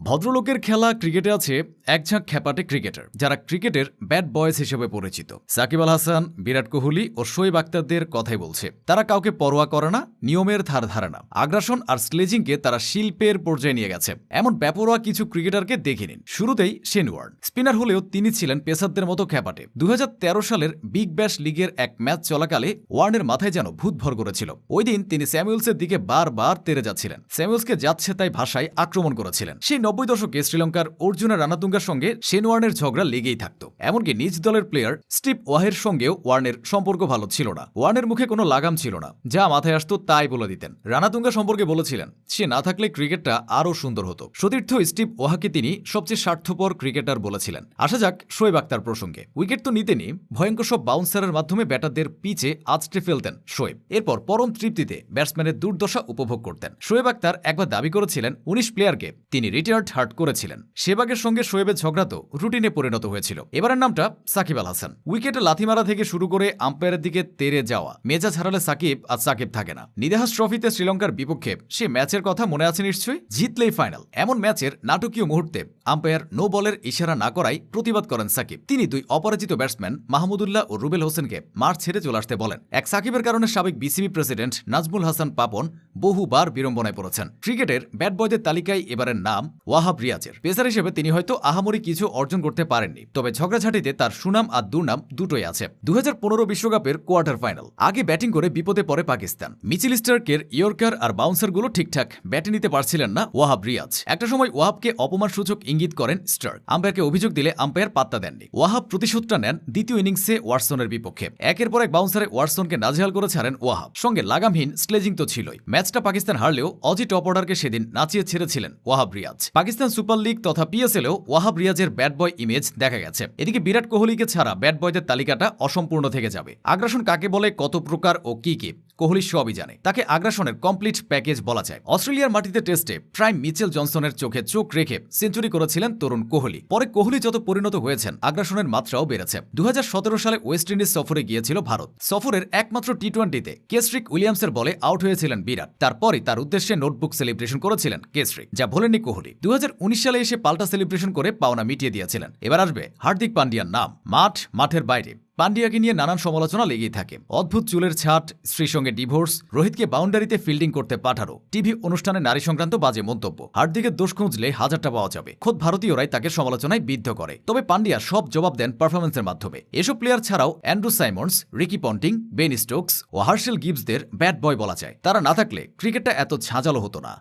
ভদ্রলোকের খেলা ক্রিকেটে আছে একঝাঁক খ্যাপাটে ক্রিকেটার যারা ক্রিকেটের ব্যাড বয়েজ হিসেবে পরিচিত। সাকিব আল হাসান, বিরাট কোহলি ও শোয়েব আখতারদের কথাই বলছে। তারা কাউকে পরোয়া করে না, নিয়মের ধার ধারে না, আগ্রাসন আর স্লেজিংকে তারা শিল্পের পর্যায়ে নিয়ে গেছে। এমন বেপরোয়া কিছু ক্রিকেটারকে দেখে নিন। শুরুতেই শেন ওয়ার্ন। স্পিনার হলেও তিনি ছিলেন পেসারদের মতো খ্যাপাটে। 2013 সালের বিগ ব্যাশ লিগের এক ম্যাচ চলাকালে ওয়ার্নের মাথায় যেন ভূত ভর করেছিল। ওই দিন তিনি স্যামুয়েলসের দিকে বারবার তেড়ে যাচ্ছিলেন, স্যামুয়েলসকে যাচ্ছে তাই ভাষায় আক্রমণ করেছিলেন। সেই 90 দশকে শ্রীলঙ্কার অর্জুনা রানাতুঙ্গার সঙ্গে শেন ওয়ার্নের ঝগড়া লেগেই থাকত। এমনকি নিজ দলের প্লেয়ার স্টিভ ওয়াহের সঙ্গেও ওয়ার্নের সম্পর্ক ভালো ছিল না। ওয়ার্নের মুখে কোনো লাগাম ছিল না, যা মাথায় আসতো তাই বলে দিতেন। রানাতুঙ্গা সম্পর্কে বলেছিলেন, সে না থাকলে ক্রিকেটটা আরও সুন্দর হতো। সতীর্থ স্টিভ ওয়াহাকে তিনি সবচেয়ে স্বার্থপর ক্রিকেটার বলেছিলেন। আসা যাক শোয়েব আখতার প্রসঙ্গে। উইকেট তো নিতেনি, ভয়ঙ্কর সব বাউন্সারের মাধ্যমে ব্যাটারদের পিচে আছড়ে ফেলতেন শোয়েব। এরপর পরম তৃপ্তিতে ব্যাটসম্যানের দুর্দশা উপভোগ করতেন। শোয়েব আখতার একবার দাবি করেছিলেন 19 প্লেয়ারকে তিনি রিটায়ার্ড হার্ট করেছিলেন। সেবাগের সঙ্গে শোয়েবের ঝগড়া তো রুটিনে পরিণত হয়েছিল। এবারের নামটা সাকিব আল হাসান। উইকেটে লাথি মারা থেকে শুরু করে আম্পায়ারের দিকে তেড়ে যাওয়া, মেজাজ হারালে সাকিব আর সাকিব থাকে না। নিদাহাস ট্রফিতে শ্রীলঙ্কার বিপক্ষে সে ম্যাচের কথা মনে আছে নিশ্চয়ই? জিতলেই ফাইনাল। এমন ম্যাচের নাটকীয় মুহূর্তে আম্পায়ার নো বলের ইশারা না করায় প্রতিবাদ করেন সাকিব। তিনি দুই অপরাজিত ব্যাটসম্যান মাহমুদুল্লাহ ও রুবেল হোসেনকে মাঠ ছেড়ে চলে আসতে বলেন। এক সাকিবের কারণে সাবেক বিসিবি প্রেসিডেন্ট নাজমুল হাসান পাপন বহুবার বিড়ম্বনায় পড়েছেন। ক্রিকেটের ব্যাট বয়দের তালিকায় এবারের নাম ওয়াহাব রিয়াজের। পেসার হিসেবে তিনি হয়তো আহামরি কিছু অর্জন করতে পারেননি, তবে ঝগড়াঝাটিতে তার সুনাম আর দুর্নাম দুটোই আছে। 2015 বিশ্বকাপের কোয়ার্টার ফাইনাল আগে ব্যাটিং করে বিপদে পড়ে পাকিস্তান। মিচেল স্টার্কের ইয়র্কার আর বাউন্সারগুলো ঠিকঠাক ব্যাটে নিতে পারছিলেন না ওয়াহাব রিয়াজ। একটা সময় ওয়াহাবকে অপমানসূচক ইঙ্গিত করেন স্টার্ক। আম্পায়ারকে অভিযোগ দিলে আম্পায়ার পাত্তা দেননি। ওয়াহাব প্রতিশোধটা নেন দ্বিতীয় ইনিংসে ওয়াটসনের বিপক্ষে। একের পর এক বাউন্সারে ওয়াটসনকে নাজেহাল করে ছাড়েন ওয়াহাব। সঙ্গে লাগামহীন স্লেজিং তো ছিলই। ম্যাচটা পাকিস্তান হারলেও অজি টপ অর্ডারকে সেদিন নাচিয়ে ছেড়েছিলেন ওয়াহাব রিয়াজ। পাকিস্তান সুপার লিগ তথা পিএসএলেও ওয়াহাব রিয়াজের ব্যাট বয় ইমেজ দেখা গেছে। এদিকে বিরাট কোহলিকে ছাড়া ব্যাট বয়দের তালিকাটা অসম্পূর্ণ থেকে যাবে। আগ্রাসন কাকে বলে, কত প্রকার ও কি কি, কোহলি সবই জানে। তাকে আগ্রাসনের কমপ্লিট প্যাকেজ বলা যায়। অস্ট্রেলিয়ার মাটিতে টেস্টে প্রাইম মিচেল জনসনের চোখে চোখ রেখে সেঞ্চুরি করেছিলেন তরুণ কোহলি। পরে কোহলি যত পরিণত হয়েছেন, আগ্রাসনের মাত্রাও বেড়েছে। 2017 সালে ওয়েস্ট ইন্ডিজ সফরে গিয়েছিল ভারত। সফরের একমাত্র টি-20তে কেসরিক উইলিয়ামসের বলে আউট হয়েছিলেন বিরাট। তারপরই তার উদ্দেশ্যে নোটবুক সেলিব্রেশন করেছিলেন কেসরিক, যা ভোলেননি কোহলি। 2019 সালে এসে পাল্টা সেলিব্রেশন করে পাওনা মিটিয়ে দিয়েছিলেন। এবার আসবে হার্দিক পান্ডিয়ার নাম। মাঠের বাইরে পান্ডিয়াকে নিয়ে নানান সমালোচনা লেগেই থাকে। অদ্ভুত চুলের ছাট, স্ত্রীর সঙ্গে ডিভোর্স, রোহিতকে বাউন্ডারিতে ফিল্ডিং করতে পাঠানো, টিভি অনুষ্ঠানে নারী সংক্রান্ত বাজে মন্তব্য। হার্দিকের দোষ খুঁজলে হাজারটা পাওয়া যাবে। খোদ ভারতীয়রাই তাকে সমালোচনায় বিদ্ধ করে। তবে পান্ডিয়া সব জবাব দেন পারফরমেন্সের মাধ্যমে। এসব প্লেয়ার ছাড়াও Andrew Symonds, Ricky Ponting, Ben Stokes ও হার্শেল গিবসদের ব্যাট বয় বলা যায়। তারা না থাকলে ক্রিকেটটা এত ঝাঁঝালো হতো না।